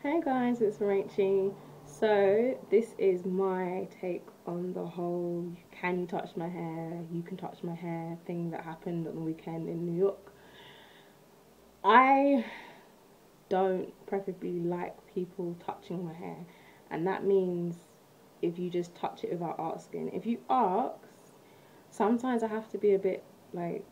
Hey guys, it's Rachy. So this is my take on the whole "can you touch my hair? You can touch my hair" thing that happened on the weekend in New York. I don't preferably like people touching my hair, and that means if you just touch it without asking. If you ask, sometimes I have to be a bit like,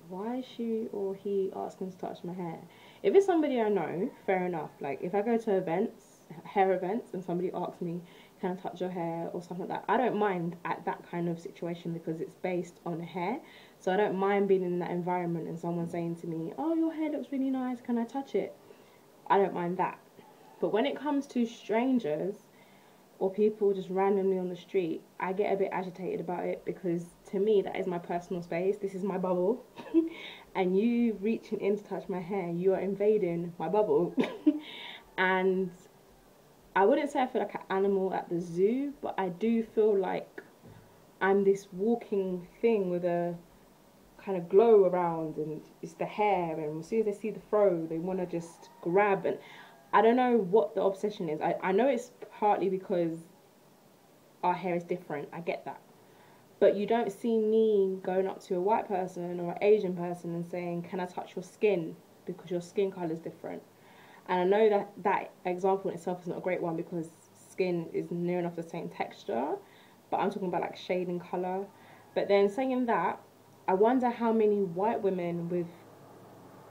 why is she or he asking to touch my hair? If it's somebody I know, fair enough. Like if I go to events, hair events, and somebody asks me, can I touch your hair or something like that, I don't mind at that kind of situation because it's based on hair. So I don't mind being in that environment and someone saying to me, oh, your hair looks really nice, can I touch it? I don't mind that. But when it comes to strangers or people just randomly on the street, I get a bit agitated about it because to me that is my personal space. This is my bubble. And you reaching in to touch my hair, you are invading my bubble. And I wouldn't say I feel like an animal at the zoo, but I do feel like I'm this walking thing with a kind of glow around, and it's the hair, and as soon as they see the fro they want to just grab. And I don't know what the obsession is. I know it's partly because our hair is different, I get that, but you don't see me going up to a white person or an Asian person and saying, can I touch your skin, because your skin color is different. And I know that that example in itself is not a great one because skin is near enough the same texture, but I'm talking about like shade and color. But then saying that, I wonder how many white women with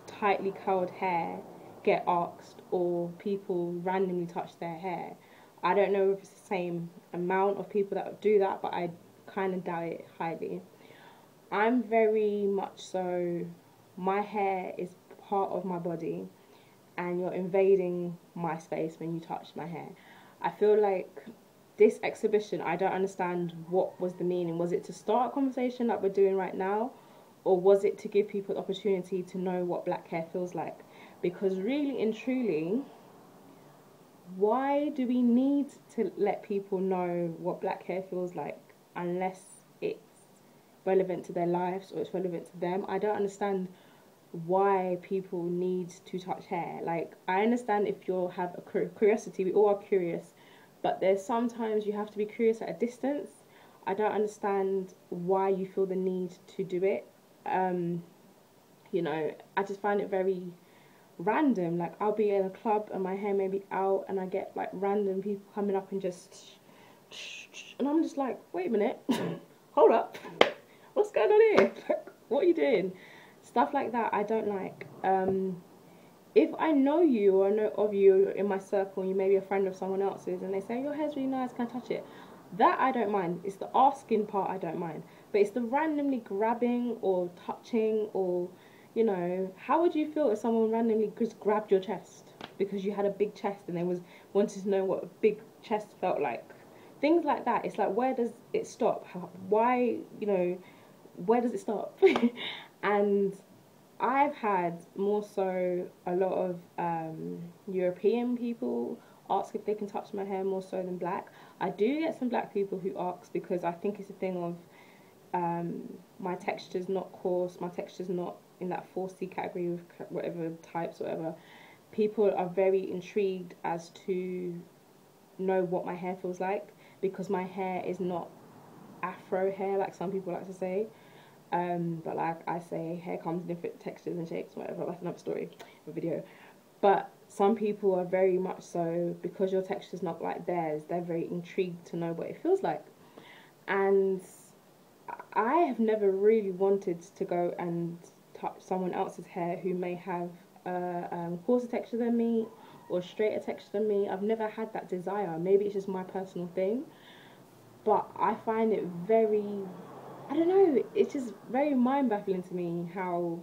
tightly curled hair get asked, or people randomly touch their hair. I don't know if it's the same amount of people that do that, but I kind of doubt it highly. I'm very much so, my hair is part of my body, and you're invading my space when you touch my hair. I feel like this exhibition, I don't understand what was the meaning. Was it to start a conversation like we're doing right now? Or was it to give people the opportunity to know what black hair feels like? Because really and truly, why do we need to let people know what black hair feels like unless it's relevant to their lives or it's relevant to them? I don't understand why people need to touch hair. Like, I understand if you have a curiosity, we all are curious, but there's sometimes you have to be curious at a distance. I don't understand why you feel the need to do it. You know, I just find it very random. Like, I'll be in a club and my hair may be out and I get like random people coming up and just, and I'm just like, wait a minute, hold up, what's going on here? What are you doing? Stuff like that I don't like. If I know you or know of you in my circle and you may be a friend of someone else's and they say your hair's really nice, can I touch it? That I don't mind. It's the asking part I don't mind. But it's the randomly grabbing or touching, or, you know, how would you feel if someone randomly just grabbed your chest because you had a big chest and they wanted to know what a big chest felt like? Things like that. It's like, where does it stop? Why, you know, where does it stop? And I've had more so a lot of European people ask if they can touch my hair more so than black. I do get some black people who ask because I think it's a thing of my texture's not coarse, my texture's not in that 4C category with whatever types, whatever. People are very intrigued as to know what my hair feels like because my hair is not afro hair like some people like to say. But like I say, hair comes in different textures and shapes, whatever. That's another story, a video. But some people are very much so, because your texture's not like theirs, they're very intrigued to know what it feels like. And I have never really wanted to go and touch someone else's hair who may have a coarser texture than me or straighter texture than me. I've never had that desire. Maybe it's just my personal thing. But I find it very, I don't know, it's just very mind-baffling to me how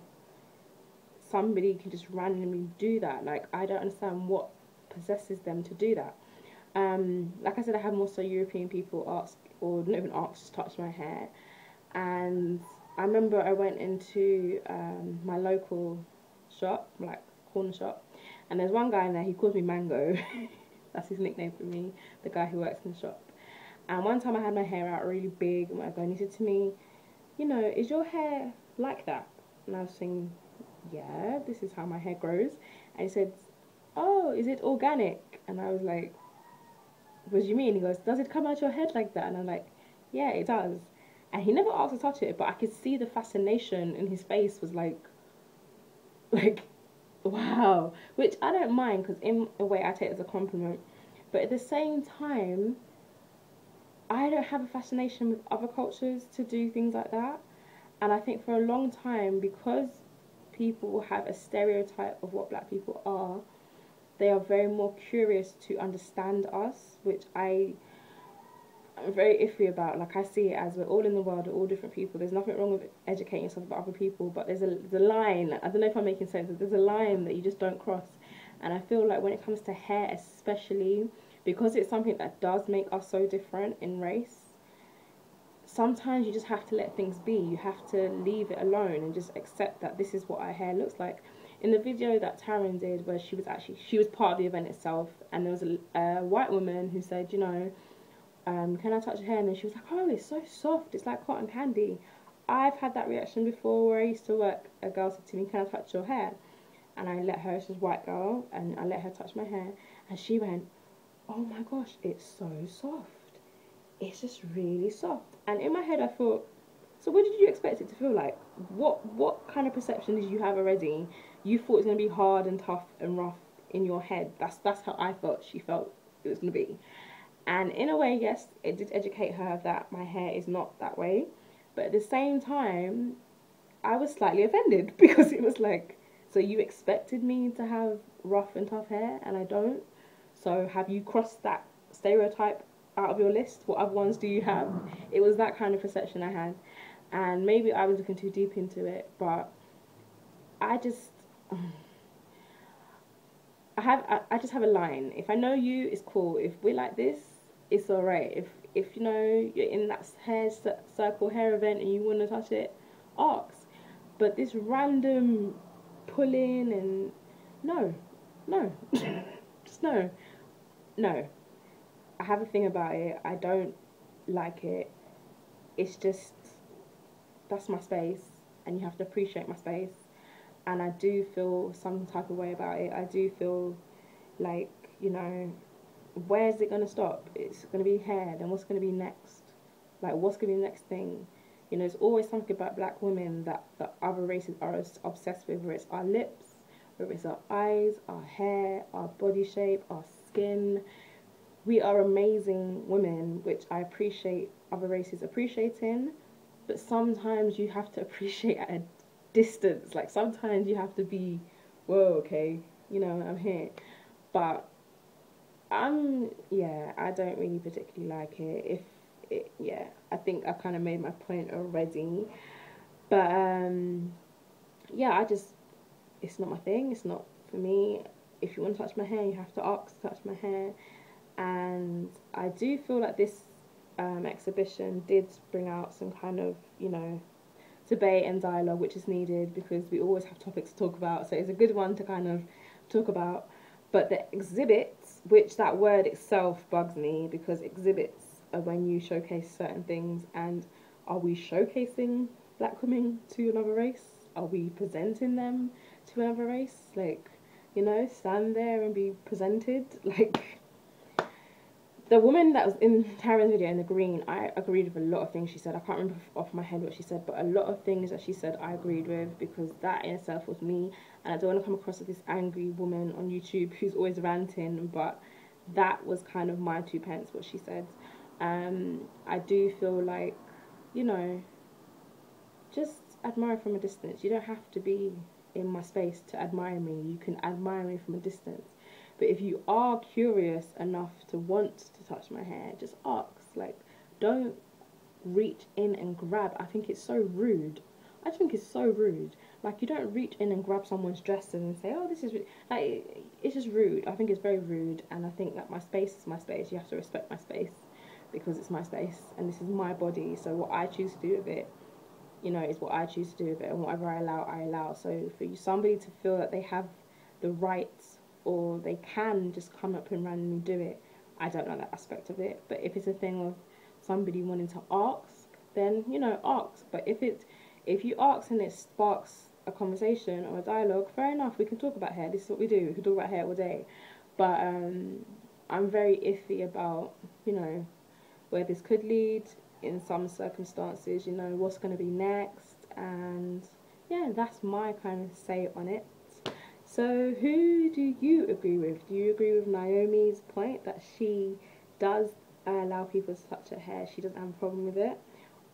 somebody can just randomly do that. Like, I don't understand what possesses them to do that. Like I said, I have more so European people ask, or not even ask, just touch my hair. And I remember I went into my local shop, like corner shop, and there's one guy in there, he calls me Mango. That's his nickname for me, the guy who works in the shop. And one time I had my hair out really big and whatever, and he said to me, you know, is your hair like that? And I was saying, yeah, this is how my hair grows. And he said, oh, is it organic? And I was like, what do you mean? He goes, does it come out your head like that? And I'm like, yeah, it does. And he never asked to touch it, but I could see the fascination in his face was like, wow. Which I don't mind, because in a way I take it as a compliment. But at the same time, I don't have a fascination with other cultures to do things like that. And I think for a long time, because people have a stereotype of what black people are, they are very more curious to understand us, which I'm very iffy about. Like, I see it as we're all in the world, we're all different people. There's nothing wrong with educating yourself about other people, but there's a line, I don't know if I'm making sense, there's a line that you just don't cross. And I feel like when it comes to hair especially, because it's something that does make us so different in race, sometimes you just have to let things be. You have to leave it alone and just accept that this is what our hair looks like. In the video that Taryn did, where she was part of the event itself, and there was a white woman who said, you know, can I touch your hair? And then she was like, oh, it's so soft, it's like cotton candy. I've had that reaction before, where I used to work, a girl said to me, can I touch your hair? And I let her, she's a white girl, and I let her touch my hair, and she went, oh my gosh, it's so soft. It's just really soft. And in my head I thought, so what did you expect it to feel like? What kind of perception did you have already? You thought it was going to be hard and tough and rough in your head. That's how I felt she felt it was going to be. And in a way, yes, it did educate her that my hair is not that way. But at the same time, I was slightly offended, because it was like, so you expected me to have rough and tough hair and I don't? So have you crossed that stereotype out of your list? What other ones do you have? It was that kind of perception I had. And maybe I was looking too deep into it, but I just I just have a line. If I know you, it's cool. If we're like this, it's alright. If you know you're in that hair event and you want to touch it, ask. But this random pulling and no, just no. I have a thing about it. I don't like it. It's just, that's my space, and you have to appreciate my space. And I do feel some type of way about it. I do feel like, you know, where's it going to stop? It's going to be hair, then what's going to be next? Like, what's going to be the next thing? You know, there's always something about black women that other races are obsessed with, whether it's our lips, whether it's our eyes, our hair, our body shape, our skin. We are amazing women, which I appreciate other races appreciating, but sometimes you have to appreciate at a distance. Like, sometimes you have to be, whoa, okay, you know, I'm here. But yeah, I don't really particularly like it. Yeah, I think I kind of made my point already. But yeah, it's not my thing. It's not for me. If you want to touch my hair, you have to ask to touch my hair. And I do feel like this exhibition did bring out some kind of, you know, debate and dialogue, which is needed, because we always have topics to talk about. So it's a good one to kind of talk about. But the exhibits, which that word itself bugs me, because exhibits are when you showcase certain things. And are we showcasing black women to another race? Are we presenting them to another race? Like, you know, stand there and be presented. Like, the woman that was in Taryn's video in the green, I agreed with a lot of things she said. I can't remember off my head what she said, but a lot of things that she said I agreed with, because that in itself was me. And I don't want to come across as this angry woman on YouTube who's always ranting, but that was kind of my 2 pence, what she said. I do feel like, you know, just admire from a distance. You don't have to be in my space to admire me. You can admire me from a distance. But if you are curious enough to want to touch my hair, just ask. Like, don't reach in and grab. I think it's so rude. I just think it's so rude. Like, you don't reach in and grab someone's dress and say, oh, this is rude. Like, it's just rude. I think it's very rude. And I think that my space is my space. You have to respect my space, because it's my space and this is my body. So what I choose to do with it, you know, is what I choose to do with it. And whatever I allow, I allow. So for somebody to feel that they have the right, or they can just come up and randomly do it, I don't know that aspect of it. But if it's a thing of somebody wanting to ask, then, you know, ask. But if you ask and it sparks a conversation or a dialogue, fair enough, we can talk about hair. This is what we do. We can talk about hair all day. But I'm very iffy about, you know, where this could lead in some circumstances, you know, what's going to be next. And yeah, that's my kind of say on it. So who do you agree with? Do you agree with Naomi's point that she does allow people to touch her hair, she doesn't have a problem with it?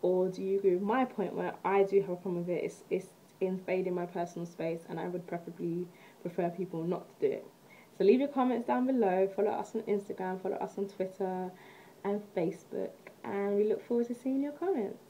Or do you agree with my point where I do have a problem with it? It's invading my personal space, and I would preferably prefer people not to do it. So leave your comments down below. Follow us on Instagram, follow us on Twitter and Facebook, and we look forward to seeing your comments.